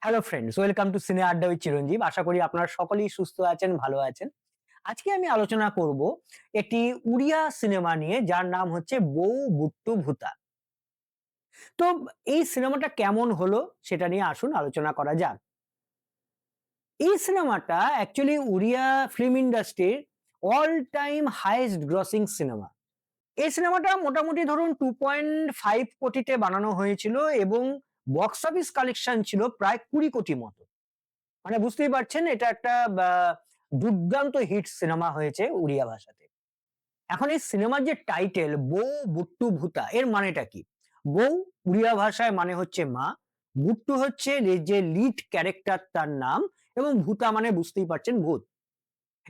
Hello friends, welcome to সিনে আড্ডা with চিরঞ্জীব। আশা করি আপনারা সকলেই সুস্থ আছেন, ভালো আছেন। আজকে আমি আলোচনা করব একটি উড়িয়া সিনেমা নিয়ে, যার নাম হচ্ছে বউ বুট্টু ভূতা। তো এই সিনেমাটা কেমন হলো সেটা নিয়ে আসুন আলোচনা করা যাক। এই সিনেমাটা অ্যাকচুয়ালি উড়িয়া ফিল্ম ইন্ডাস্ট্রির all time highest grossing cinema. এই সিনেমাটা মোটামুটি ধরুন 2.5 কোটিতে বানানো হয়েছিল এবং বক্স অফিস কালেকশন ছিল প্রায় 20 কোটি মতো। মানে বুঝতেই পারছেন এটা একটা দুর্দান্ত হিট সিনেমা হয়েছে উড়িয়া ভাষাতে। এখন এই সিনেমার যে টাইটেল বউ বুট্টু ভূতা, এর মানেটা কি? বউ উড়িয়া ভাষায় মানে হচ্ছে মা, বুট্টু হচ্ছে যে লিড ক্যারেক্টার তার নাম, এবং ভূতা মানে বুঝতেই পারছেন ভূত।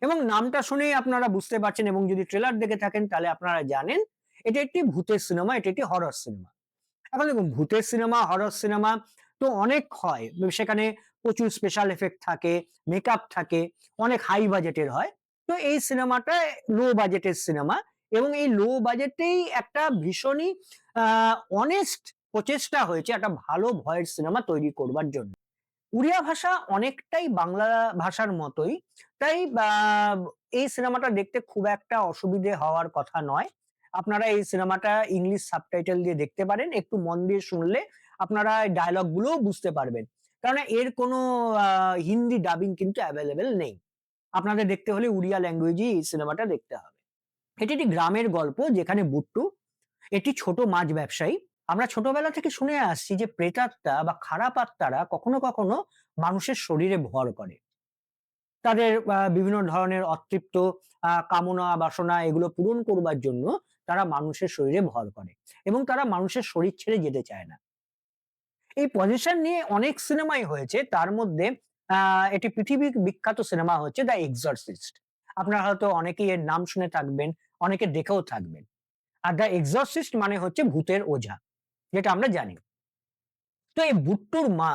এবং নামটা শুনেই আপনারা বুঝতে পারছেন, এবং যদি ট্রেলার দেখে থাকেন তাহলে আপনারা জানেন এটা একটি ভূতের সিনেমা, এটা একটি হরর সিনেমা। এখন দেখুন, ভূতের সিনেমা, হরর সিনেমা তো অনেক হয়, সেখানে প্রচুর স্পেশাল এফেক্ট থাকে, মেকআপ থাকে, অনেক হাই বাজেটের হয়। তো এই সিনেমাটা লো বাজেটের সিনেমা, এবং এই লো বাজেটেই একটা ভীষণই অনেস্ট প্রচেষ্টা হয়েছে একটা ভালো ভয়ের সিনেমা তৈরি করবার জন্য। উড়িয়া ভাষা অনেকটাই বাংলা ভাষার মতোই, তাই এই সিনেমাটা দেখতে খুব একটা অসুবিধে হওয়ার কথা নয়। আপনারা এই সিনেমাটা ইংলিশ সাবটাইটেল দিয়ে দেখতে পারেন, একটু মন দিয়ে শুনলে আপনারা ডায়লগ গুলোও বুঝতে পারবেন, কারণ এর কোনো হিন্দি ডাবিং কিন্তু অ্যাভেলেবেল নেই। আপনাদের দেখতে হলে উড়িয়া ল্যাঙ্গুয়েজেই এই সিনেমাটা দেখতে হবে। এটি একটি গ্রামের গল্প, যেখানে বুট্টু একটি ছোট মাছ ব্যবসায়ী। আমরা ছোটবেলা থেকে শুনে আসছি যে প্রেতাত্মা বা খারাপ আত্মারা কখনো কখনো মানুষের শরীরে ভর করে, তাদের বিভিন্ন ধরনের অতৃপ্ত কামনা বাসনা এগুলো পূরণ করবার জন্য তারা মানুষের শরীরে ভর করে, এবং তারা মানুষের শরীর ছেড়ে যেতে চায় না। এই পজিশন নিয়ে অনেক সিনেমাই হয়েছে, তার মধ্যে একটি পৃথিবী বিখ্যাত সিনেমা হচ্ছে দ্য এক্সরসিস্ট। আপনারা হয়তো অনেকেই এর নাম শুনে থাকবেন, অনেকে দেখেও থাকবেন। আর দ্য এক্সরসিস্ট মানে হচ্ছে ভূতের ওঝা, যেটা আমরা জানি। তো এই বুট্টুর মা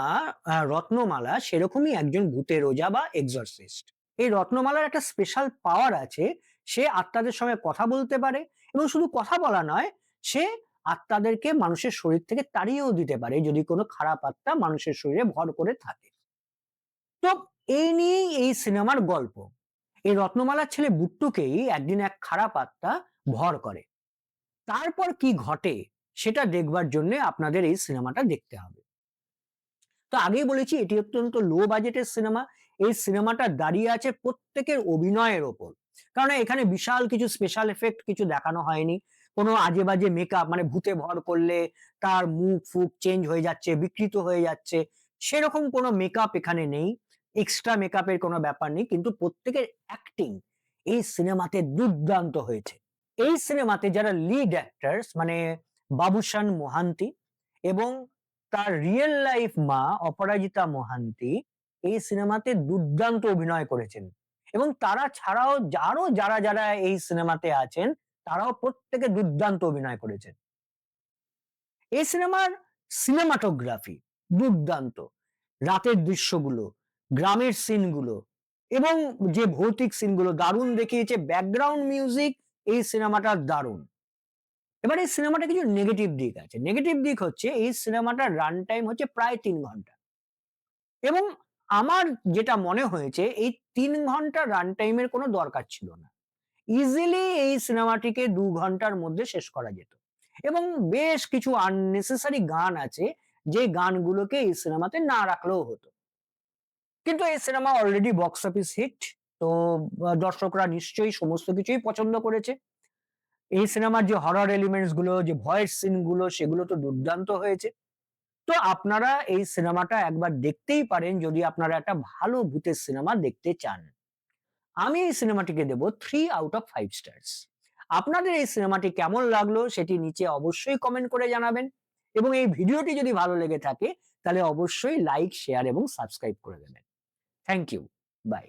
রত্নমালা সেরকমই একজন ভূতের ওঝা বা এক্সরসিস্ট। এই রত্নমালার একটা স্পেশাল পাওয়ার আছে, সে আত্মাদের সঙ্গে কথা বলতে পারে, এবং শুধু কথা বলা নয়, সে আত্মাদেরকে মানুষের শরীর থেকে তাড়িয়েও দিতে পারে যদি কোনো খারাপ আত্মা মানুষের শরীরে ভর করে থাকে। তো এই নিয়েই এই সিনেমার গল্প। এই রত্নমালার ছেলে বুট্টুকেই একদিন এক খারাপ আত্মা ভর করে। তারপর কি ঘটে সেটা দেখবার জন্য আপনাদের এই সিনেমাটা দেখতে হবে। তো আগেই বলেছি এটি অত্যন্ত লো বাজেটের সিনেমা। এই সিনেমাটা দাঁড়িয়ে আছে প্রত্যেকের অভিনয়ের ওপর, কারণ এখানে বিশাল কিছু স্পেশাল এফেক্ট কিছু দেখানো হয়নি। কোনো আজে বাজে মেকআপ, মানে ভূতে ভর করলে তার মুখ ফুক চেঞ্জ হয়ে যাচ্ছে, বিকৃত হয়ে যাচ্ছে, সেরকম কোনো মেকআপ এখানে নেই। এক্সট্রা মেকআপের কোনো ব্যাপার নেই, কিন্তু প্রত্যেকের অ্যাক্টিং এই সিনেমাতে দুর্দান্ত হয়েছে। এই সিনেমাতে যারা লিড অ্যাক্টরস, মানে বাবুশান মোহান্তি এবং তার রিয়েল লাইফ মা অপরাজিতা মোহান্তি, এই সিনেমাতে দুর্দান্ত অভিনয় করেছেন, এবং তারা ছাড়াও আরো যারা যারা এই সিনেমাতে আছেন তারাও প্রত্যেকে দুর্দান্ত অভিনয় করেছেন। এই সিনেমার সিনেমাটোগ্রাফি দুর্দান্ত, রাতের দৃশ্যগুলো, গ্রামের সিনগুলো, এবং যে ভৌতিক সিনগুলো দারুণ দেখিয়েছে, ব্যাকগ্রাউন্ড মিউজিক এই সিনেমাটার দারুণ। এবার এই সিনেমাটা কিছু নেগেটিভ দিক আছে। নেগেটিভ দিক হচ্ছে এই সিনেমাটার রান টাইম হচ্ছে প্রায় 3 ঘন্টা, এবং আমার যেটা মনে হয়েছে এই 3 ঘন্টা রান টাইমের কোনো দরকার ছিল না। ইজিলি এই সিনেমাটিকে 2 ঘন্টার মধ্যে শেষ করা যেত, এবং বেশ কিছু আননেসেসারি গান আছে যে গানগুলোকে এই সিনেমাতে না রাখলেও হতো। কিন্তু এই cinema already box office hit, তো দর্শকরা নিশ্চয়ই সমস্ত কিছুই পছন্দ করেছে। এই সিনেমার যে হরর এলিমেন্টস গুলো, যে ভয়েস সিন গুলো, সেগুলো তো দুর্দান্ত হয়েছে। তো আপনারা এই সিনেমাটা একবার দেখতেই পারেন যদি আপনারা একটা ভালো ভূতের সিনেমা দেখতে চান। আমি এই সিনেমাটিকে দেব 3 আউট অফ 5 স্টার্স। আপনাদের এই সিনেমাটি কেমন লাগলো সেটি নিচে অবশ্যই কমেন্ট করে জানাবেন, এবং এই ভিডিওটি যদি ভালো লেগে থাকে তাহলে অবশ্যই লাইক, শেয়ার এবং সাবস্ক্রাইব করে দেবেন। Thank you. বাই।